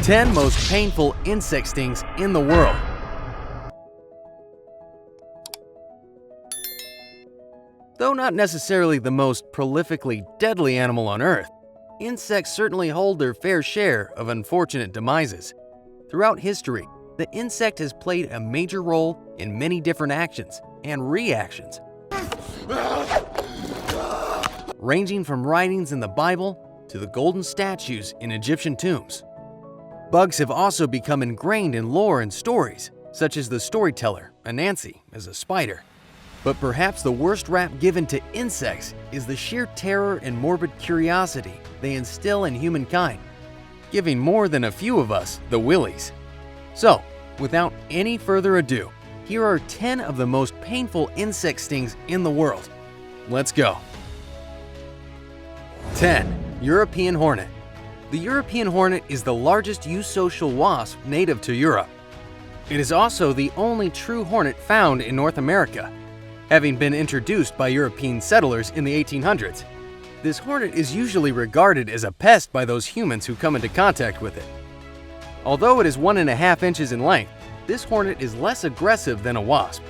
10 most painful insect stings in the world. Though not necessarily the most prolifically deadly animal on Earth, insects certainly hold their fair share of unfortunate demises. Throughout history, the insect has played a major role in many different actions and reactions, ranging from writings in the Bible to the golden statues in Egyptian tombs. Bugs have also become ingrained in lore and stories, such as the storyteller Anansi as a spider. But perhaps the worst rap given to insects is the sheer terror and morbid curiosity they instill in humankind, giving more than a few of us the willies. So, without any further ado, here are 10 of the most painful insect stings in the world. Let's go. 10. European hornet. The European hornet is the largest eusocial wasp native to Europe. It is also the only true hornet found in North America, having been introduced by European settlers in the 1800s. This hornet is usually regarded as a pest by those humans who come into contact with it. Although it is 1.5 inches in length, this hornet is less aggressive than a wasp.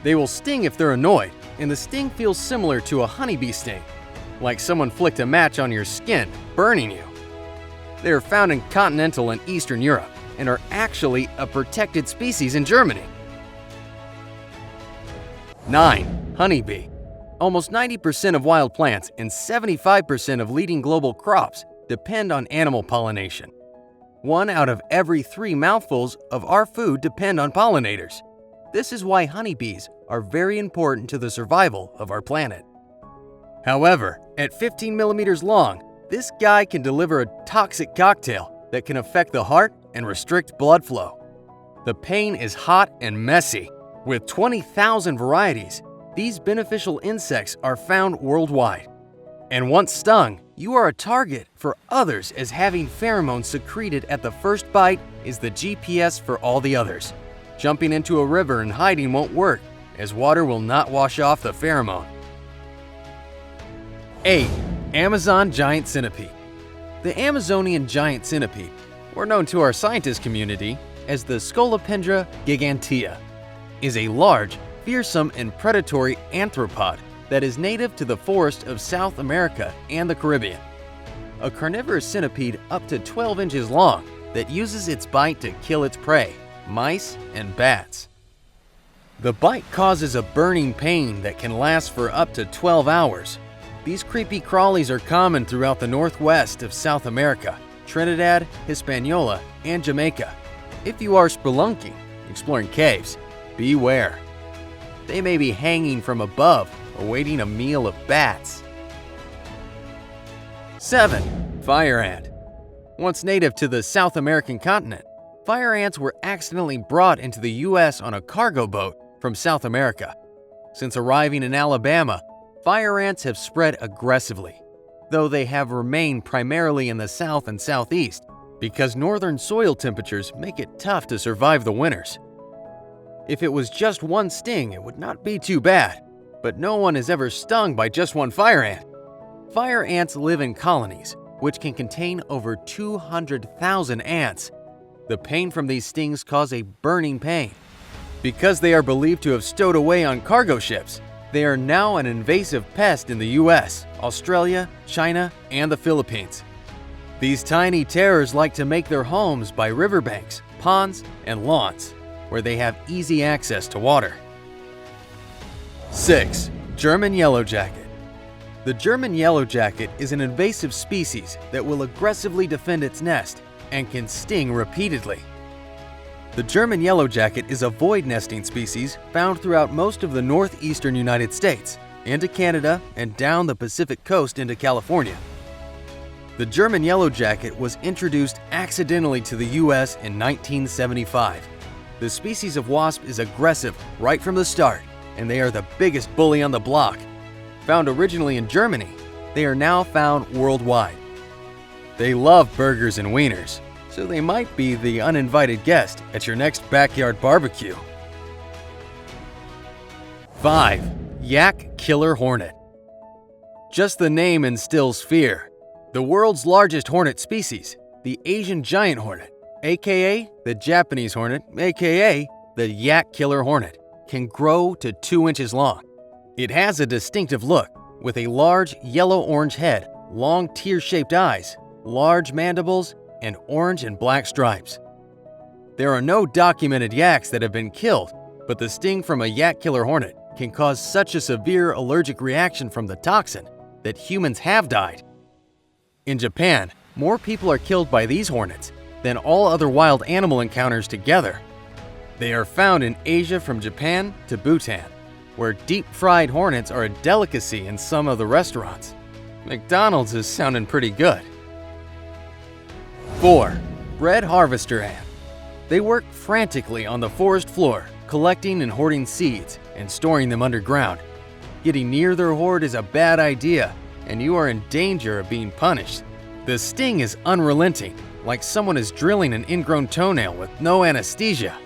They will sting if they're annoyed, and the sting feels similar to a honeybee sting, like someone flicked a match on your skin, burning you. They are found in continental and Eastern Europe, and are actually a protected species in Germany. 9. Honeybee. Almost 90% of wild plants and 75% of leading global crops depend on animal pollination. 1 out of every 3 mouthfuls of our food depend on pollinators. This is why honeybees are very important to the survival of our planet. However, at 15 millimeters long, this guy can deliver a toxic cocktail that can affect the heart and restrict blood flow. The pain is hot and messy. With 20,000 varieties, these beneficial insects are found worldwide. And once stung, you are a target for others, as having pheromones secreted at the first bite is the GPS for all the others. Jumping into a river and hiding won't work, as water will not wash off the pheromone. 8. Amazon giant centipede. The Amazonian giant centipede, or known to our scientist community as the Scolopendra gigantea, is a large, fearsome, and predatory arthropod that is native to the forest of South America and the Caribbean. A carnivorous centipede up to 12 inches long that uses its bite to kill its prey, mice and bats. The bite causes a burning pain that can last for up to 12 hours. These creepy crawlies are common throughout the northwest of South America, Trinidad, Hispaniola, and Jamaica. If you are spelunking, exploring caves, beware. They may be hanging from above, awaiting a meal of bats. 7. Fire ant. Once native to the South American continent, fire ants were accidentally brought into the U.S. on a cargo boat from South America. Since arriving in Alabama, fire ants have spread aggressively, though they have remained primarily in the south and southeast because northern soil temperatures make it tough to survive the winters. If it was just one sting, it would not be too bad, but no one is ever stung by just one fire ant. Fire ants live in colonies, which can contain over 200,000 ants. The pain from these stings cause a burning pain. Because they are believed to have stowed away on cargo ships, they are now an invasive pest in the US, Australia, China, and the Philippines. These tiny terrors like to make their homes by riverbanks, ponds, and lawns, where they have easy access to water. 6. German yellowjacket. The German yellowjacket is an invasive species that will aggressively defend its nest and can sting repeatedly. The German yellowjacket is a void-nesting species found throughout most of the northeastern United States, into Canada, and down the Pacific coast into California. The German yellowjacket was introduced accidentally to the U.S. in 1975. The species of wasp is aggressive right from the start, and they are the biggest bully on the block. Found originally in Germany, they are now found worldwide. They love burgers and wieners, so they might be the uninvited guest at your next backyard barbecue. 5. Yak killer hornet. Just the name instills fear. The world's largest hornet species, the Asian giant hornet, aka the Japanese hornet, aka the yak killer hornet, can grow to 2 inches long. It has a distinctive look with a large yellow-orange head, long tear-shaped eyes, large mandibles, and orange and black stripes. There are no documented yaks that have been killed, but the sting from a yak killer hornet can cause such a severe allergic reaction from the toxin that humans have died. In Japan, more people are killed by these hornets than all other wild animal encounters together. They are found in Asia from Japan to Bhutan, where deep-fried hornets are a delicacy in some of the restaurants. McDonald's is sounding pretty good. 4. Red harvester ant. They work frantically on the forest floor, collecting and hoarding seeds and storing them underground. Getting near their hoard is a bad idea, and you are in danger of being punished. The sting is unrelenting, like someone is drilling an ingrown toenail with no anesthesia.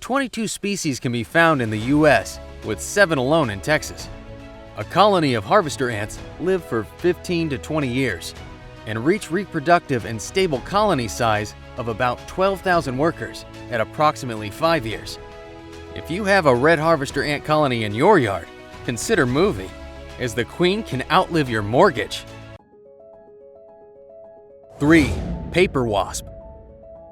22 species can be found in the US, with 7 alone in Texas. A colony of harvester ants live for 15 to 20 years and reach reproductive and stable colony size of about 12,000 workers at approximately 5 years. If you have a red harvester ant colony in your yard, consider moving, as the queen can outlive your mortgage. 3. Paper wasp.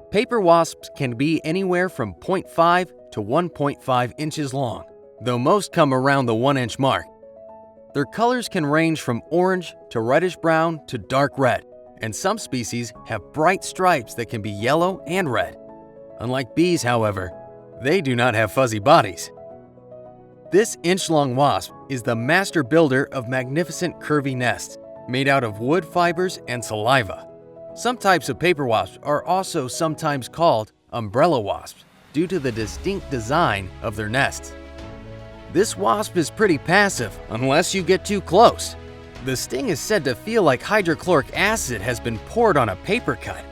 Paper wasps can be anywhere from 0.5 to 1.5 inches long, though most come around the 1-inch mark. Their colors can range from orange to reddish-brown to dark red, and some species have bright stripes that can be yellow and red. Unlike bees, however, they do not have fuzzy bodies. This inch-long wasp is the master builder of magnificent curvy nests made out of wood fibers and saliva. Some types of paper wasps are also sometimes called umbrella wasps due to the distinct design of their nests. This wasp is pretty passive unless you get too close. The sting is said to feel like hydrochloric acid has been poured on a paper cut.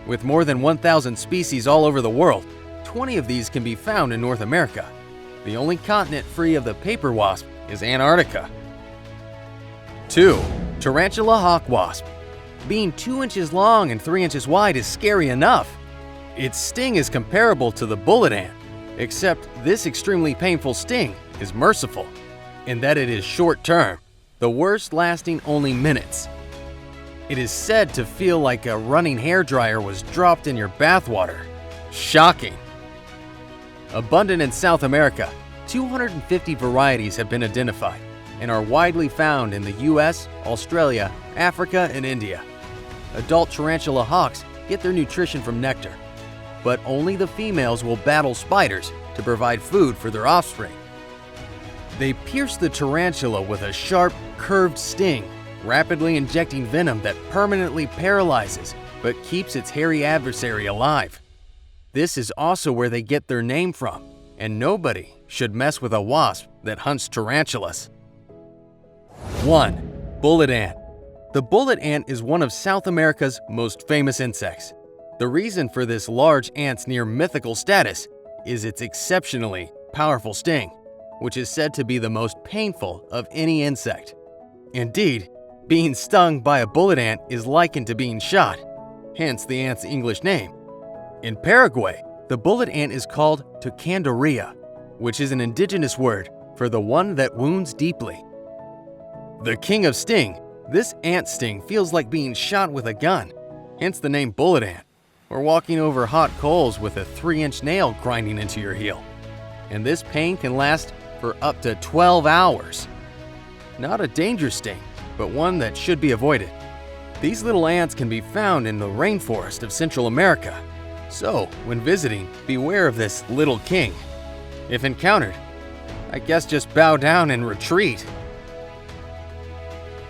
With more than 1,000 species all over the world, 20 of these can be found in North America. The only continent free of the paper wasp is Antarctica. 2. Tarantula hawk wasp. Being 2 inches long and 3 inches wide is scary enough. Its sting is comparable to the bullet ant, except this extremely painful sting is merciful, in that it is short-term, the worst lasting only minutes. It is said to feel like a running hairdryer was dropped in your bathwater. Shocking. Abundant in South America, 250 varieties have been identified and are widely found in the US, Australia, Africa, and India. Adult tarantula hawks get their nutrition from nectar, but only the females will battle spiders to provide food for their offspring. They pierce the tarantula with a sharp, curved sting, rapidly injecting venom that permanently paralyzes but keeps its hairy adversary alive. This is also where they get their name from, and nobody should mess with a wasp that hunts tarantulas. 1. Bullet ant. The bullet ant is one of South America's most famous insects. The reason for this large ant's near mythical status is its exceptionally powerful sting, which is said to be the most painful of any insect. Indeed, being stung by a bullet ant is likened to being shot, hence the ant's English name. In Paraguay, the bullet ant is called tucandaria, which is an indigenous word for the one that wounds deeply. The king of sting, this ant sting feels like being shot with a gun, hence the name bullet ant, or walking over hot coals with a 3-inch nail grinding into your heel. And this pain can last for up to 12 hours. Not a dangerous sting, but one that should be avoided. These little ants can be found in the rainforest of Central America. So, when visiting, beware of this little king. If encountered, I guess just bow down and retreat.